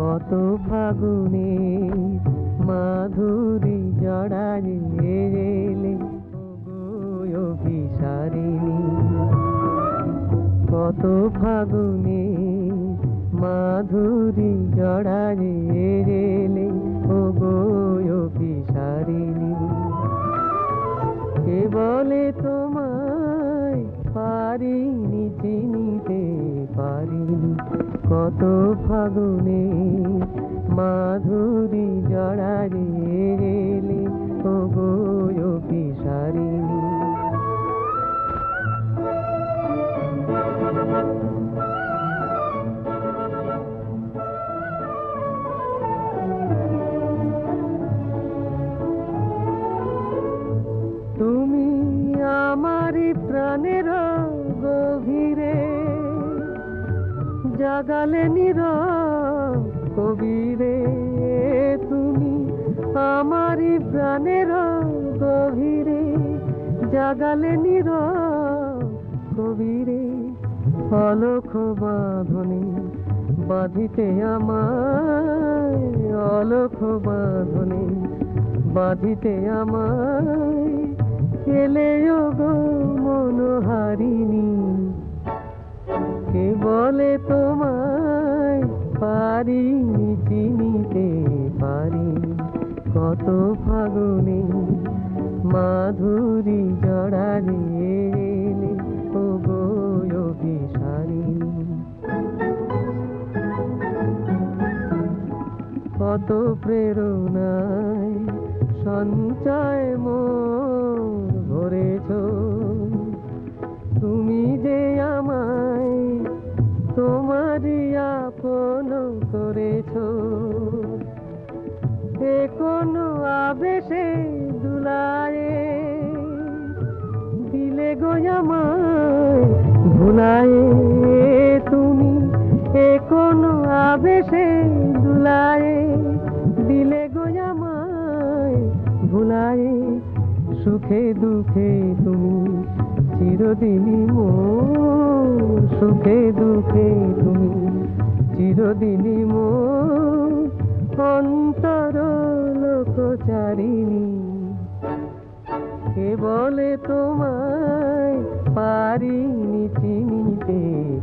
কত ফাগুনে মাধুরী জড়াইলে অভিসারিণী, কত ফাগুনে মাধুরী জড়াইলে অভিসারিণী। কে বলে তোমায় পারিনি চিনিতে পারিনি, কত ফাগুনে মাধুরী জড়াইলে অভিসারিণী। তুমি আমারি প্রাণের গভীরে জাগালে নীরব কবিরে, তুমি আমারি প্রাণের গভীরে জাগালে নীরব কবিরে। অলখ বাঁধনে বাঁধিতে আমায়, অলখ বাঁধনে বাঁধিতে আমায় এলে গো মনোহারিণী। কে বলে তোমায় পারিনি চিনিতে পারিনি, কত ফাগুনে মাধুরী জড়াইলে অভিসারিণী। কত প্রেরণায় সঞ্চয় মোর ভরেছ, তুমি যে আমায় তোমারই আপন করেছ। এ কোন আবেশে দুলায়ে দিলে গো আমায় ভুলায়ে, তুমি এ কোন আবেশে দুলায়ে দিলে গো আমায় ভুলায়ে। সুখে দুঃখে তুমি চিরদিনই মোর, সুখে দুঃখে তুমি চিরদিনই মোর অন্তর লোকচারিণী। কে বলে তোমায় পারিনি চিনিতে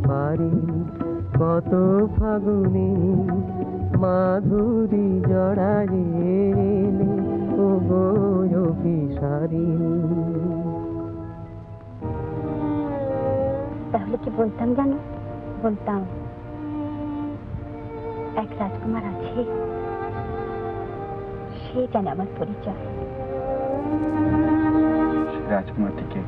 পারিনি, কত ফাগুনে মাধুরী জড়াইলে অভিসারিণী। তাহলে কি বলতাম জানো? বলতাম এক রাজকুমার আছে, সে জানে আমার পরিচয়। রাজকুমারটিকে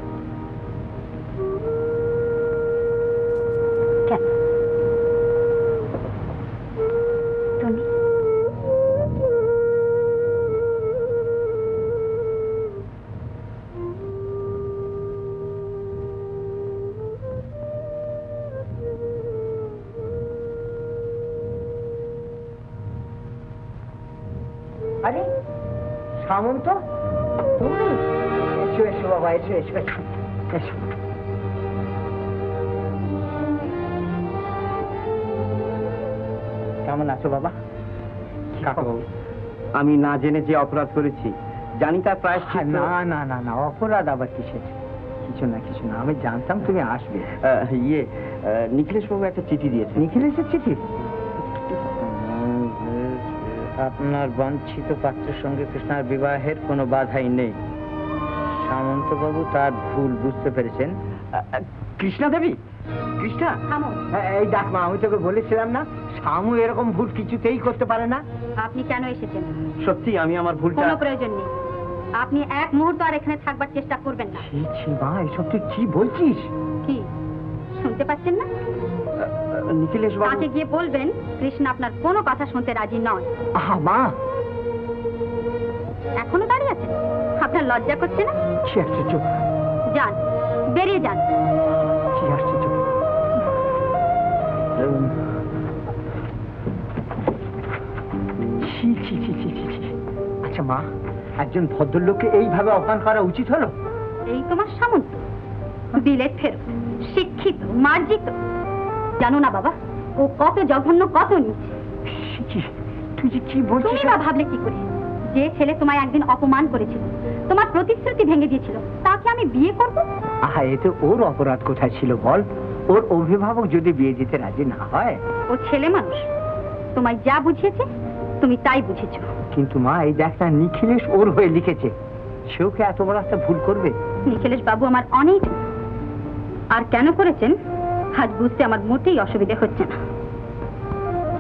কেন তুমি? আরে সামন্ত, তুমি? এসো এসো বাবা, এসো এসো এসো এসো। কেমন আছো বাবা? কাকাবাবু, আমি না জেনে যে অপরাধ করেছি জানি তার প্রায়শ্চিত্ত। না না না না, অপরাধ আবার কিসের? কিছু না কিছু না, আমি জানতাম তুমি আসবে। নিখিলেশ বাবু একটা চিঠি দিয়েছে। নিখিলেশের চিঠি? আপনার বাঞ্ছিত পাত্রের সঙ্গে কৃষ্ণার বিবাহের কোনো বাধাই নেই। সামন্তবাবু তার ভুল বুঝতে পেরেছেন। কৃষ্ণা দেবী? কৃষ্ণা? এই দেখ মা, আমি তোকে বলেছিলাম না, শামু এরকম ভুল কিছুতেই করতে পারে না। আপনি কেন এসেছেন? সত্যি আমি আমার ভুলটা। কোনো প্রয়োজন নেই, আপনি এক মুহূর্ত আর এখানে থাকবার চেষ্টা করবেন না। মা, এসব তুই কি বলছিস? কি শুনতে পাচ্ছেন না? নিখিলেশ বাবু, তাকে গিয়ে বলবেন কৃষ্ণ আপনার কোনো কথা শুনতে রাজি নয়। মা, এখনো দাঁড়িয়ে আছেন? আপনার লজ্জা করছে না? কি আশ্চর্য! যান, বেরিয়ে যান। কি আশ্চর্য! আচ্ছা মা, একজন ভদ্রলোককে এইভাবে অপমান করা উচিত হলো? এই তোমার সামন্ত, বিলেত ফেরত, শিক্ষিত, মার্জিত। জানো না বাবা, ও কত জঘন্য, কত নিচ। তুই যে কি বলছিস? তুমি বা ভাবলে কি করে? যে ছেলে তোমায় একদিন অপমান করেছিল, তোমার প্রতিশ্রুতি ভেঙে দিয়েছিল, তাকে আমি বিয়ে করব? আহা, এতে ওর অপরাধ কোথায় ছিল বল? ওর অভিভাবক যদি বিয়ে দিতে রাজি না হয়। ও ছেলে মানুষ, তোমায় যা বুঝিয়েছে তুমি তাই বুঝেছো। কিন্তু মা, এই দেখ না, নিখিলেশ ওর হয়ে লিখেছে, সেও কি এত বড় একটা ভুল করবে? নিখিলেশ বাবু আমার অনেক, আর কেন করেছেন আজ বুঝতে আমার মোটেই অসুবিধা হচ্ছে না।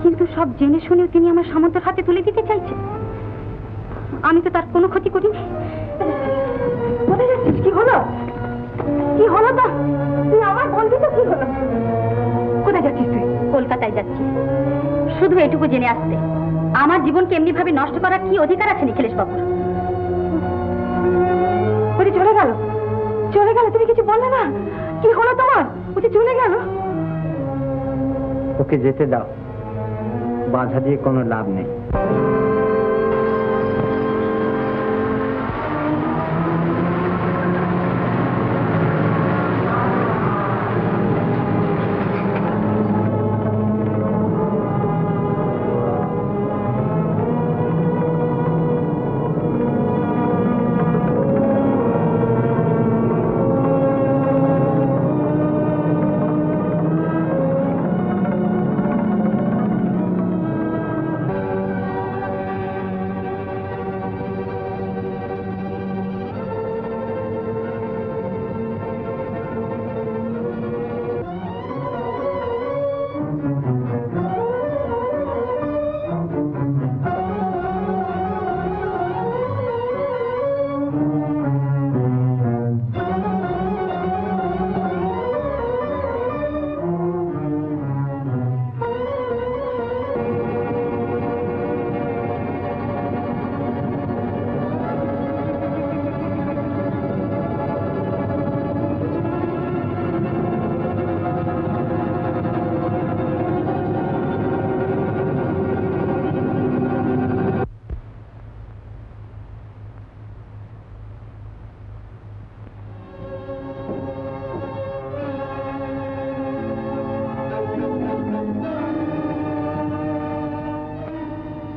কিন্তু সব জেনে শুনেও তিনি আমার সামন্তর হাতে তুলে দিতে চাইছেন। আমি তো তার কোনো ক্ষতি করিনি। কোথায় যাচ্ছিস? কি হলো? কি হলো তো? তুই আমার বলবি তো কি হলো? কোথায় যাচ্ছিস তুই? কলকাতায় যাচ্ছি, শুধু এটুকু জেনে আসতে আমার জীবনকে এমনি ভাবে নষ্ট করার কি অধিকার আছে নিখিলেশ বাবুর? ওরে চলে গেল, চলে গেল, তুমি কিছু বললে না? কি হলো তোমার? ওকে চলে গেল। ওকে যেতে দাও, বাধা দিয়ে কোনো লাভ নেই।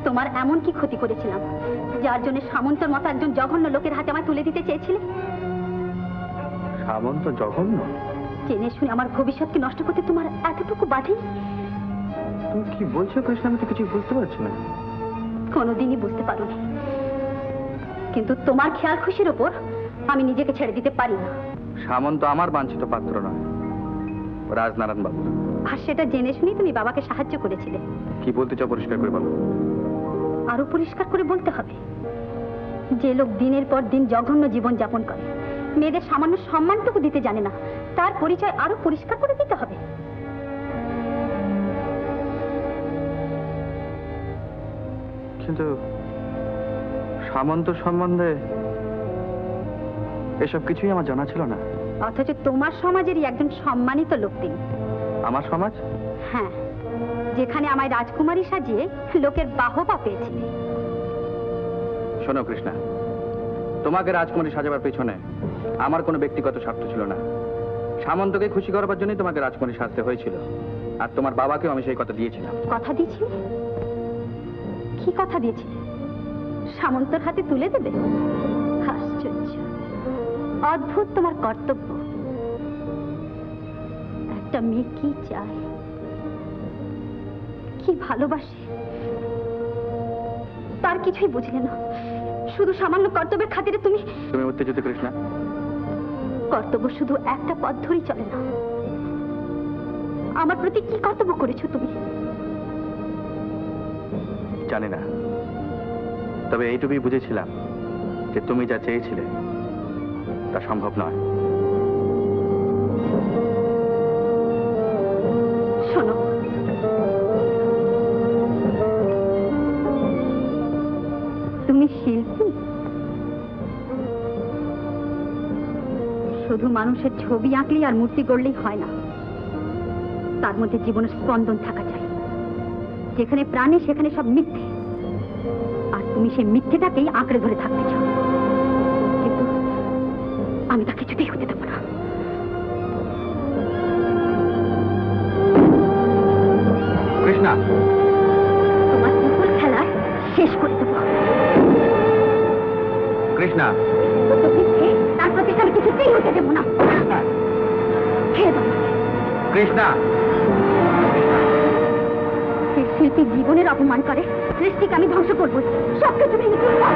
তোমার এমন কি ক্ষতি করেছিলাম যার জন্য সামন্তর মতো একজন জঘন্য লোকের হাতে আমায় তুলে দিতে চেয়েছিলে? সামন্ত জঘন্য? জেনে শুনে আমার ভবিষ্যৎকে নষ্ট করতে তোমার এতটুকু বাধে? তুমি কি বলছো কৃষ্ণ? আমি তো কিছু বুঝতে পারছি না। কোনোদিনই বুঝতে পারোনি, কিন্তু তোমার খেয়াল খুশির ওপর আমি নিজেকে ছেড়ে দিতে পারি না। সামন্ত আমার বাঞ্ছিত পাত্র নয়, রাজনারায়ণ বাবু। আর সেটা জেনে শুনেই তুমি বাবাকে সাহায্য করেছিলে। কি বলতে চাও পরিষ্কার করে বলো। আরো পরিষ্কার করে বলতে হবে, যে লোক দিনের পর দিন জঘন্য জীবন যাপন করে, মেয়েদের সামান্য সম্মানটুকু দিতে জানে না, তার পরিচয় আরো পরিষ্কার করে দিতে হবে। কিন্তু সামন্ত সম্বন্ধে এসব কিছুই আমার জানা ছিল না। অথচ তোমার সমাজেরই একজন সম্মানিত লোক তিনি। আমার সমাজ? হ্যাঁ, যেখানে আমায় রাজকুমারী সাজিয়ে লোকের বাহবা পেয়েছিলে। শোনো কৃষ্ণা, তোমাকে রাজকুমারী সাজাবার পেছনে আমার কোনো ব্যক্তিগত স্বার্থ ছিল না। সামন্তকে খুশি করবার জন্যই তোমাকে রাজকুমারী সাজতে হয়েছিল, আর তোমার বাবাকেও আমি সেই কথা দিয়েছিলাম। কথা দিয়েছিলে? কি কথা দিয়েছিলে? সামন্তর হাতে তুলে দেবে? আশ্চর্য, অদ্ভুত তোমার কর্তব্য। একটা মেয়ে কি চায়, কি ভালোবাসে, তার কিছুই বুঝলে না। শুধু সামান্য কর্তব্যের খাতিরে তুমি উত্তেজিত কৃষ্ণা। কর্তব্য শুধু একটা পথ ধরেই চলে না। আমার প্রতি কি কর্তব্য করেছো তুমি? জানি না, তবে এইটুকুই বুঝেছিলাম যে তুমি যা চেয়েছিলে তা সম্ভব নয়। শোনো, তুমি শিল্পী, শুধু মানুষের ছবি আঁকলেই আর মূর্তি গড়লেই হয় না, তার মধ্যে জীবনের স্পন্দন থাকা চাই। যেখানে প্রাণে সেখানে সব মিথ্যে, আর তুমি সেই মিথ্যেটাকেই আঁকড়ে ধরে থাকতে চাও। কিন্তু আমি তা কিছুতেই হতে দেবো না। কৃষ্ণা, তোমার কৃষ্ণা, তার প্রতি আমি কিছুতেই হতে দেবো না। খেয়ে দাও। কৃষ্ণা, এই শিল্পী জীবনের অপমান করে, সৃষ্টিকে আমি ধ্বংস করবো, সবকিছু ভেঙে ফেলবো।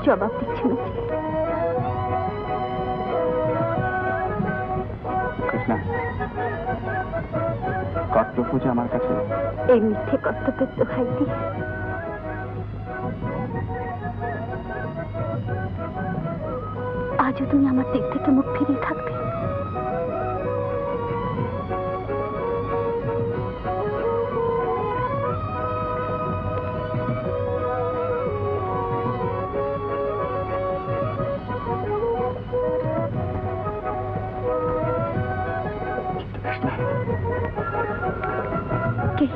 জবাব দিচ্ছি না। কৃষ্ণা, কর্তব্য যে আমার কাছে, এই মিথ্যে কর্তব্যের দোহাই দিয়ে আজও তুমি আমার দিক থেকে মুখ ফিরিয়ে থাকবে? কে?